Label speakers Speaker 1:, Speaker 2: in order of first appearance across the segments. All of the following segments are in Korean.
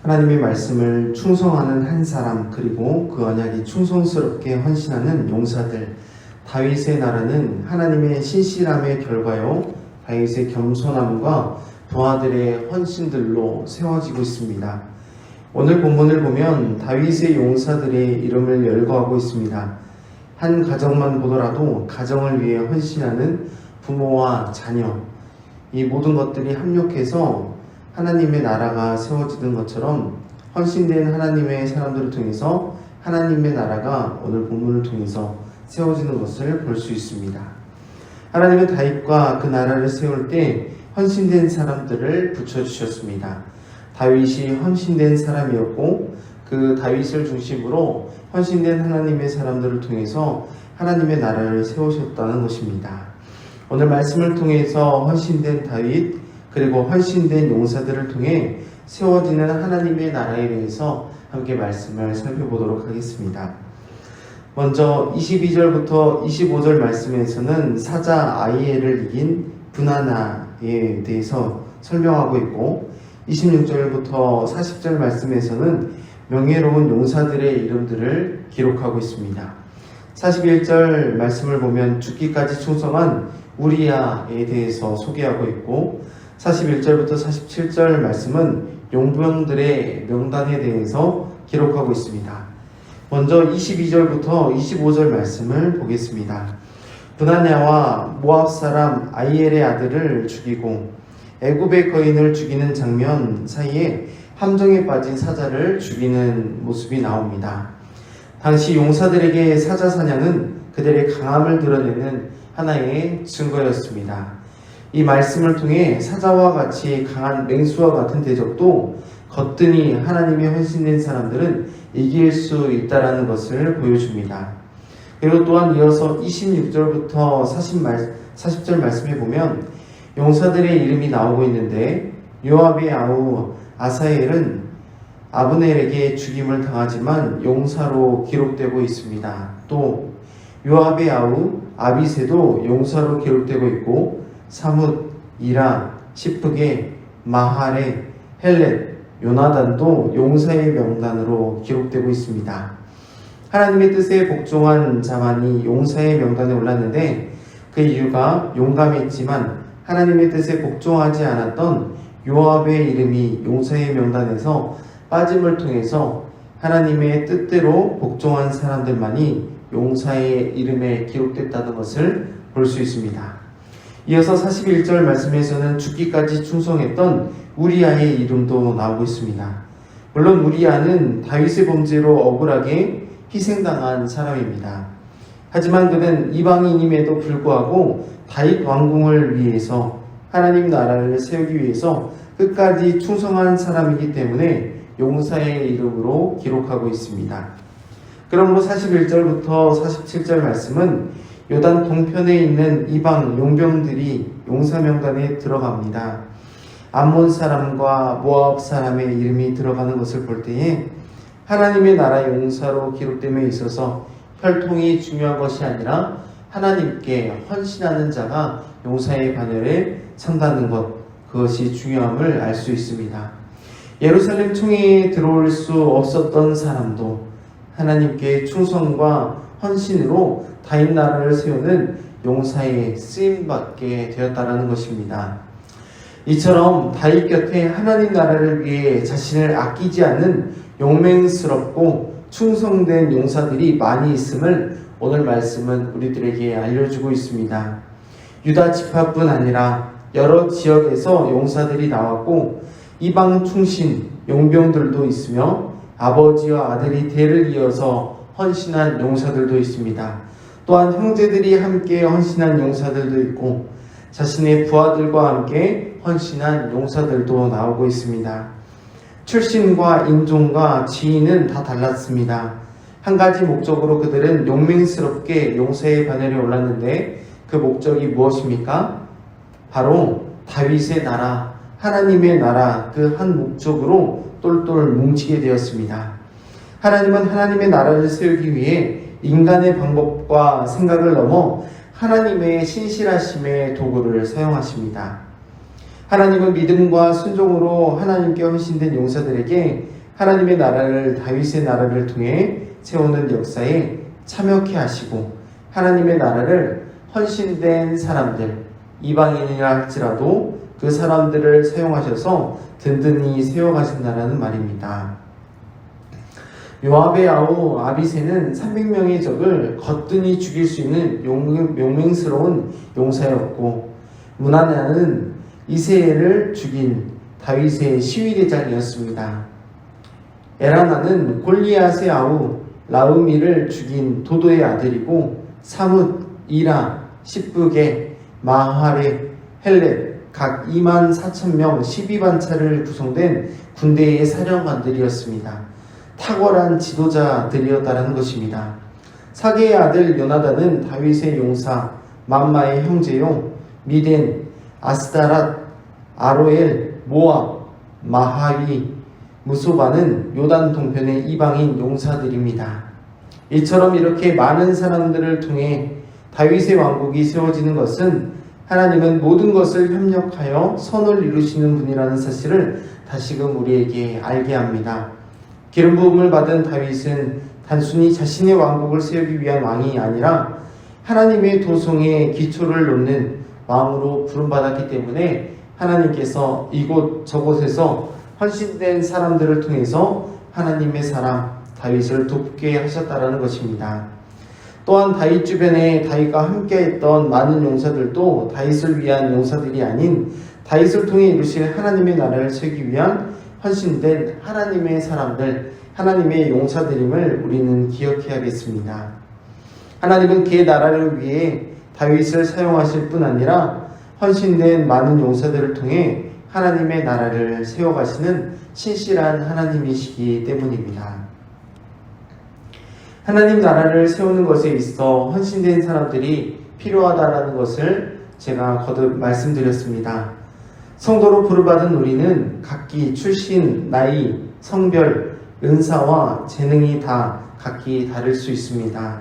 Speaker 1: 하나님의 말씀을 충성하는 한 사람, 그리고 그 언약이 충성스럽게 헌신하는 용사들. 다윗의 나라는 하나님의 신실함의 결과요, 다윗의 겸손함과 부하들의 헌신들로 세워지고 있습니다. 오늘 본문을 보면 다윗의 용사들의 이름을 열거하고 있습니다. 한 가정만 보더라도 가정을 위해 헌신하는 부모와 자녀, 이 모든 것들이 합력해서 하나님의 나라가 세워지는 것처럼 헌신된 하나님의 사람들을 통해서 하나님의 나라가 오늘 본문을 통해서 세워지는 것을 볼 수 있습니다. 하나님은 다윗과 그 나라를 세울 때 헌신된 사람들을 붙여주셨습니다. 다윗이 헌신된 사람이었고 그 다윗을 중심으로 헌신된 하나님의 사람들을 통해서 하나님의 나라를 세우셨다는 것입니다. 오늘 말씀을 통해서 헌신된 다윗, 그리고 헌신된 용사들을 통해 세워지는 하나님의 나라에 대해서 함께 말씀을 살펴보도록 하겠습니다. 먼저 22절부터 25절 말씀에서는 사자 아이엘을 이긴 브나나에 대해서 설명하고 있고, 26절부터 40절 말씀에서는 명예로운 용사들의 이름들을 기록하고 있습니다. 41절 말씀을 보면 죽기까지 충성한 우리야에 대해서 소개하고 있고, 41절부터 47절 말씀은 용병들의 명단에 대해서 기록하고 있습니다. 먼저 22절부터 25절 말씀을 보겠습니다. 브나냐와 모압 사람 아이엘의 아들을 죽이고 애굽의 거인을 죽이는 장면 사이에 함정에 빠진 사자를 죽이는 모습이 나옵니다. 당시 용사들에게 사자 사냥은 그들의 강함을 드러내는 하나의 증거였습니다. 이 말씀을 통해 사자와 같이 강한 맹수와 같은 대적도 거뜬히 하나님의 헌신된 사람들은 이길 수 있다는 것을 보여줍니다. 그리고 또한 이어서 26절부터 40절 말씀에 보면 용사들의 이름이 나오고 있는데, 요압의 아우 아사엘은 아브넬에게 죽임을 당하지만 용사로 기록되고 있습니다. 또 요압의 아우 아비새도 용사로 기록되고 있고, 사뭇, 이라, 시프게, 마하레, 헬렛, 요나단도 용사의 명단으로 기록되고 있습니다. 하나님의 뜻에 복종한 자만이 용사의 명단에 올랐는데, 그 이유가 용감했지만 하나님의 뜻에 복종하지 않았던 요압의 이름이 용사의 명단에서 빠짐을 통해서 하나님의 뜻대로 복종한 사람들만이 용사의 이름에 기록됐다는 것을 볼 수 있습니다. 이어서 41절 말씀에서는 죽기까지 충성했던 우리야의 이름도 나오고 있습니다. 물론 우리야는 다윗의 범죄로 억울하게 희생당한 사람입니다. 하지만 그는 이방인임에도 불구하고 다윗 왕궁을 위해서, 하나님 나라를 세우기 위해서 끝까지 충성한 사람이기 때문에 용사의 이름으로 기록하고 있습니다. 그러므로 41절부터 47절 말씀은 요단 동편에 있는 이방 용병들이 용사 명단에 들어갑니다. 암몬 사람과 모압 사람의 이름이 들어가는 것을 볼 때에 하나님의 나라 용사로 기록됨에 있어서 혈통이 중요한 것이 아니라 하나님께 헌신하는 자가 용사의 반열에 찬다는 것, 그것이 중요함을 알 수 있습니다. 예루살렘 총회에 들어올 수 없었던 사람도 하나님께 충성과 헌신으로 다윗 나라를 세우는 용사에 쓰임받게 되었다라는 것입니다. 이처럼 다윗 곁에 하나님 나라를 위해 자신을 아끼지 않는 용맹스럽고 충성된 용사들이 많이 있음을 오늘 말씀은 우리들에게 알려주고 있습니다. 유다 지파뿐 아니라 여러 지역에서 용사들이 나왔고, 이방 충신 용병들도 있으며 아버지와 아들이 대를 이어서 헌신한 용사들도 있습니다. 또한 형제들이 함께 헌신한 용사들도 있고, 자신의 부하들과 함께 헌신한 용사들도 나오고 있습니다. 출신과 인종과 지위는 다 달랐습니다. 한 가지 목적으로 그들은 용맹스럽게 용사의 반열에 올랐는데, 그 목적이 무엇입니까? 바로 다윗의 나라, 하나님의 나라, 그 한 목적으로 똘똘 뭉치게 되었습니다. 하나님은 하나님의 나라를 세우기 위해 인간의 방법과 생각을 넘어 하나님의 신실하심의 도구를 사용하십니다. 하나님은 믿음과 순종으로 하나님께 헌신된 용사들에게 하나님의 나라를 다윗의 나라를 통해 세우는 역사에 참여케 하시고 하나님의 나라를 헌신된 사람들, 이방인이라 할지라도 그 사람들을 사용하셔서 든든히 세워가신다는 말입니다. 요압의 아우 아비새는 300명의 적을 거뜬히 죽일 수 있는 용맹스러운 용사였고, 무나냐는 이세엘을 죽인 다윗의 시위대장이었습니다. 에라나는 골리앗의 아우 라우미를 죽인 도도의 아들이고, 사뭇, 이라, 십부게, 마하레, 헬렛 각 24,000명 12반차를 구성된 군대의 사령관들이었습니다. 탁월한 지도자들이었다는 것입니다. 사게의 아들 요나단은 다윗의 용사 맘마의 형제요, 미덴, 아스다랏, 아로엘, 모압, 마하위, 무소바는 요단 동편의 이방인 용사들입니다. 이처럼 이렇게 많은 사람들을 통해 다윗의 왕국이 세워지는 것은 하나님은 모든 것을 협력하여 선을 이루시는 분이라는 사실을 다시금 우리에게 알게 합니다. 기름 부음을 받은 다윗은 단순히 자신의 왕국을 세우기 위한 왕이 아니라 하나님의 도성에 기초를 놓는 왕으로 부름받았기 때문에 하나님께서 이곳 저곳에서 헌신된 사람들을 통해서 하나님의 사람 다윗을 돕게 하셨다라는 것입니다. 또한 다윗 주변에 다윗과 함께했던 많은 용사들도 다윗을 위한 용사들이 아닌 다윗을 통해 이루실 하나님의 나라를 세우기 위한 헌신된 하나님의 사람들, 하나님의 용사들임을 우리는 기억해야겠습니다. 하나님은 그의 나라를 위해 다윗을 사용하실 뿐 아니라 헌신된 많은 용사들을 통해 하나님의 나라를 세워가시는 신실한 하나님이시기 때문입니다. 하나님 나라를 세우는 것에 있어 헌신된 사람들이 필요하다라는 것을 제가 거듭 말씀드렸습니다. 성도로 부름받은 우리는 각기 출신, 나이, 성별, 은사와 재능이 다 각기 다를 수 있습니다.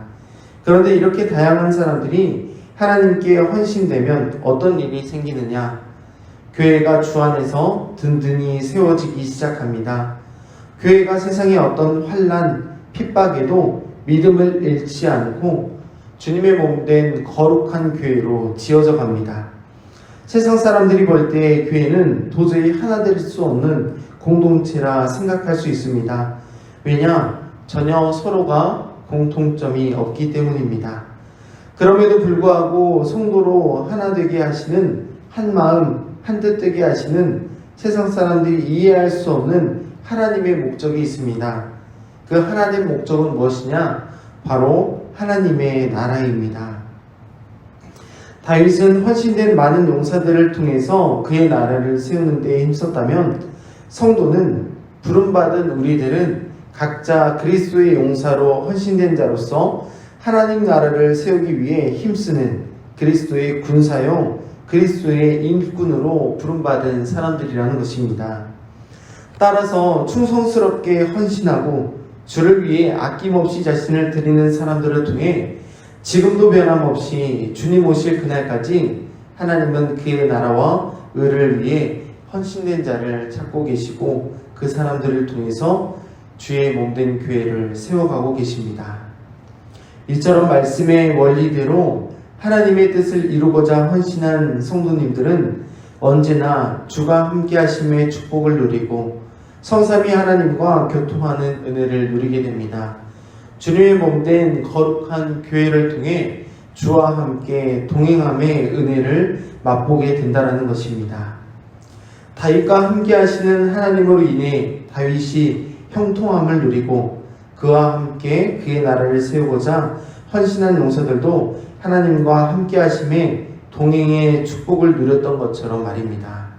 Speaker 1: 그런데 이렇게 다양한 사람들이 하나님께 헌신되면 어떤 일이 생기느냐? 교회가 주 안에서 든든히 세워지기 시작합니다. 교회가 세상의 어떤 환난, 핍박에도 믿음을 잃지 않고 주님의 몸된 거룩한 교회로 지어져 갑니다. 세상 사람들이 볼 때 교회는 도저히 하나 될 수 없는 공동체라 생각할 수 있습니다. 왜냐? 전혀 서로가 공통점이 없기 때문입니다. 그럼에도 불구하고 성도로 하나 되게 하시는, 한 마음, 한 뜻 되게 하시는 세상 사람들이 이해할 수 없는 하나님의 목적이 있습니다. 그 하나님의 목적은 무엇이냐? 바로 하나님의 나라입니다. 다윗은 헌신된 많은 용사들을 통해서 그의 나라를 세우는 데 힘썼다면, 성도는 부름받은 우리들은 각자 그리스도의 용사로 헌신된 자로서 하나님 나라를 세우기 위해 힘쓰는 그리스도의 군사요, 그리스도의 일꾼으로 부름받은 사람들이라는 것입니다. 따라서 충성스럽게 헌신하고 주를 위해 아낌없이 자신을 드리는 사람들을 통해 지금도 변함없이 주님 오실 그날까지 하나님은 그의 나라와 의를 위해 헌신된 자를 찾고 계시고 그 사람들을 통해서 주의 몸된 교회를 세워가고 계십니다. 이처럼 말씀의 원리대로 하나님의 뜻을 이루고자 헌신한 성도님들은 언제나 주가 함께 하심의 축복을 누리고 성삼위 하나님과 교통하는 은혜를 누리게 됩니다. 주님의 몸된 거룩한 교회를 통해 주와 함께 동행함의 은혜를 맛보게 된다는 것입니다. 다윗과 함께 하시는 하나님으로 인해 다윗이 형통함을 누리고 그와 함께 그의 나라를 세우고자 헌신한 용사들도 하나님과 함께 하심에 동행의 축복을 누렸던 것처럼 말입니다.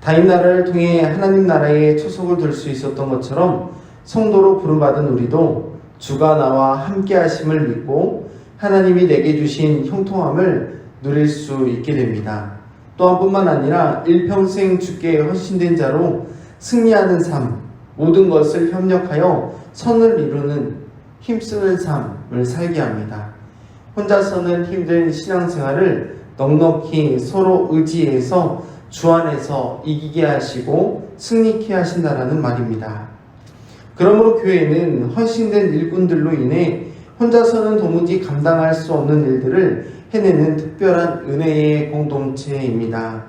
Speaker 1: 다윗 나라를 통해 하나님 나라에 초석을 둘 수 있었던 것처럼 성도로 부름받은 우리도 주가 나와 함께 하심을 믿고 하나님이 내게 주신 형통함을 누릴 수 있게 됩니다. 또한 뿐만 아니라 일평생 주께 헌신된 자로 승리하는 삶, 모든 것을 협력하여 선을 이루는 힘쓰는 삶을 살게 합니다. 혼자서는 힘든 신앙생활을 넉넉히 서로 의지해서 주 안에서 이기게 하시고 승리케 하신다라는 말입니다. 그러므로 교회는 헌신된 일꾼들로 인해 혼자서는 도무지 감당할 수 없는 일들을 해내는 특별한 은혜의 공동체입니다.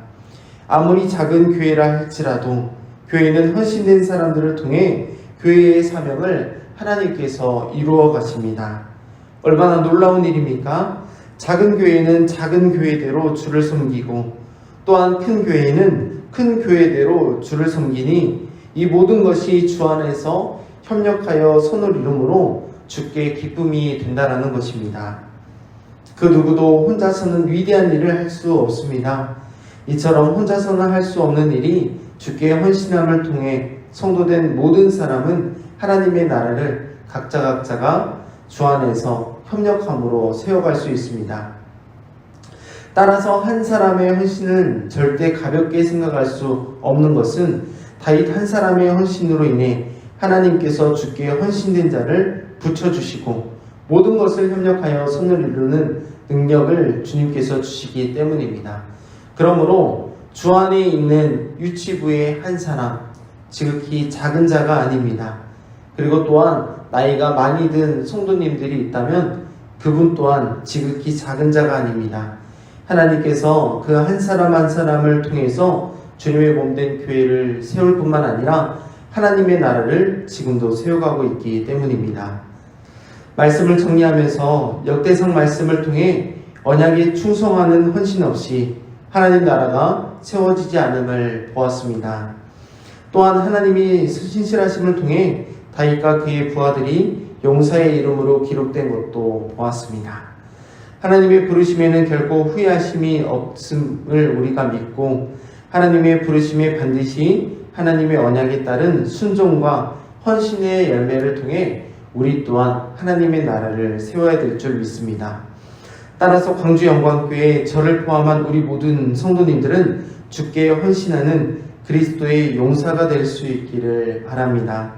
Speaker 1: 아무리 작은 교회라 할지라도 교회는 헌신된 사람들을 통해 교회의 사명을 하나님께서 이루어 가십니다. 얼마나 놀라운 일입니까? 작은 교회는 작은 교회대로 주를 섬기고 또한 큰 교회는 큰 교회대로 주를 섬기니 이 모든 것이 주 안에서 협력하여 선을 이루므로 주께 기쁨이 된다라는 것입니다. 그 누구도 혼자서는 위대한 일을 할 수 없습니다. 이처럼 혼자서는 할 수 없는 일이 주께 헌신함을 통해 성도된 모든 사람은 하나님의 나라를 각자가 주 안에서 협력함으로 세워갈 수 있습니다. 따라서 한 사람의 헌신을 절대 가볍게 생각할 수 없는 것은 다윗 한 사람의 헌신으로 인해 하나님께서 주께 헌신된 자를 붙여주시고 모든 것을 협력하여 선을 이루는 능력을 주님께서 주시기 때문입니다. 그러므로 주 안에 있는 유치부의 한 사람, 지극히 작은 자가 아닙니다. 그리고 또한 나이가 많이 든 성도님들이 있다면 그분 또한 지극히 작은 자가 아닙니다. 하나님께서 그 한 사람 한 사람을 통해서 주님의 몸된 교회를 세울 뿐만 아니라 하나님의 나라를 지금도 세워가고 있기 때문입니다. 말씀을 정리하면서 역대상 말씀을 통해 언약에 충성하는 헌신 없이 하나님 나라가 세워지지 않음을 보았습니다. 또한 하나님이 신실하심을 통해 다윗과 그의 부하들이 용사의 이름으로 기록된 것도 보았습니다. 하나님의 부르심에는 결코 후회하심이 없음을 우리가 믿고 하나님의 부르심에 반드시 하나님의 언약에 따른 순종과 헌신의 열매를 통해 우리 또한 하나님의 나라를 세워야 될 줄 믿습니다. 따라서 광주영광교회 저를 포함한 우리 모든 성도님들은 주께 헌신하는 그리스도의 용사가 될 수 있기를 바랍니다.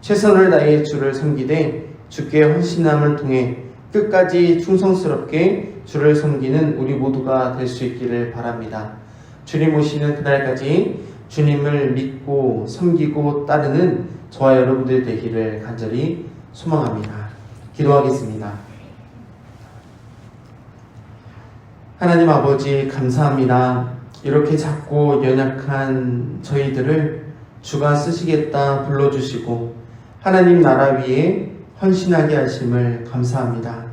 Speaker 1: 최선을 다해 주를 섬기되 주께 헌신함을 통해 끝까지 충성스럽게 주를 섬기는 우리 모두가 될 수 있기를 바랍니다. 주님 오시는 그날까지 주님을 믿고 섬기고 따르는 저와 여러분들 되기를 간절히 소망합니다. 기도하겠습니다. 하나님 아버지 감사합니다. 이렇게 작고 연약한 저희들을 주가 쓰시겠다 불러주시고 하나님 나라 위에 헌신하게 하심을 감사합니다.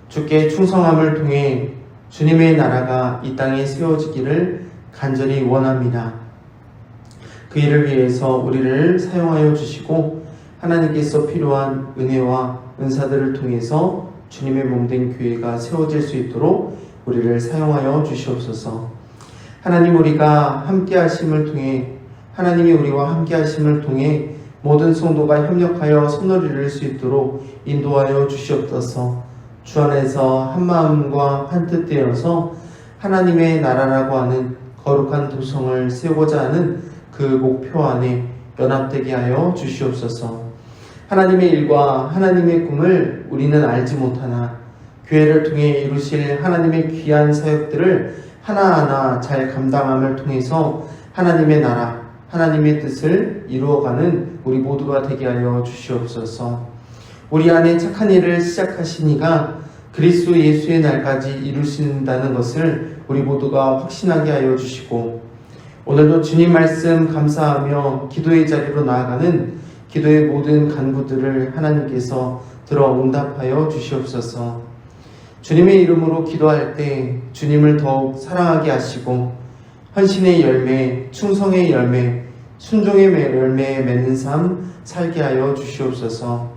Speaker 1: 주께 충성함을 통해 주님의 나라가 이 땅에 세워지기를 간절히 원합니다. 그 일을 위해서 우리를 사용하여 주시고 하나님께서 필요한 은혜와 은사들을 통해서 주님의 몸된 교회가 세워질 수 있도록 우리를 사용하여 주시옵소서. 하나님 우리가 함께 하심을 통해 하나님이 우리와 함께 하심을 통해 모든 성도가 협력하여 선을 이룰 수 있도록 인도하여 주시옵소서. 주 안에서 한 마음과 한 뜻 되어서 하나님의 나라라고 하는 거룩한 도성을 세우고자 하는 그 목표 안에 연합되게 하여 주시옵소서. 하나님의 일과 하나님의 꿈을 우리는 알지 못하나 교회를 통해 이루실 하나님의 귀한 사역들을 하나하나 잘 감당함을 통해서 하나님의 나라, 하나님의 뜻을 이루어가는 우리 모두가 되게 하여 주시옵소서. 우리 안에 착한 일을 시작하시니가 그리스도 예수의 날까지 이루신다는 것을 우리 모두가 확신하게 하여 주시고 오늘도 주님 말씀 감사하며 기도의 자리로 나아가는 기도의 모든 간구들을 하나님께서 들어 응답하여 주시옵소서. 주님의 이름으로 기도할 때 주님을 더욱 사랑하게 하시고 헌신의 열매, 충성의 열매, 순종의 열매에 맺는 삶 살게 하여 주시옵소서.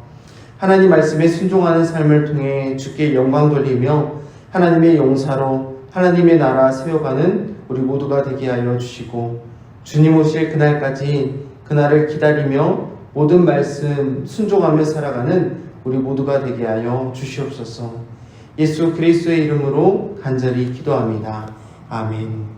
Speaker 1: 하나님 말씀에 순종하는 삶을 통해 주께 영광 돌리며 하나님의 용사로 하나님의 나라 세워가는 우리 모두가 되게 하여 주시고 주님 오실 그날까지 그날을 기다리며 모든 말씀 순종하며 살아가는 우리 모두가 되게 하여 주시옵소서. 예수 그리스도의 이름으로 간절히 기도합니다. 아멘.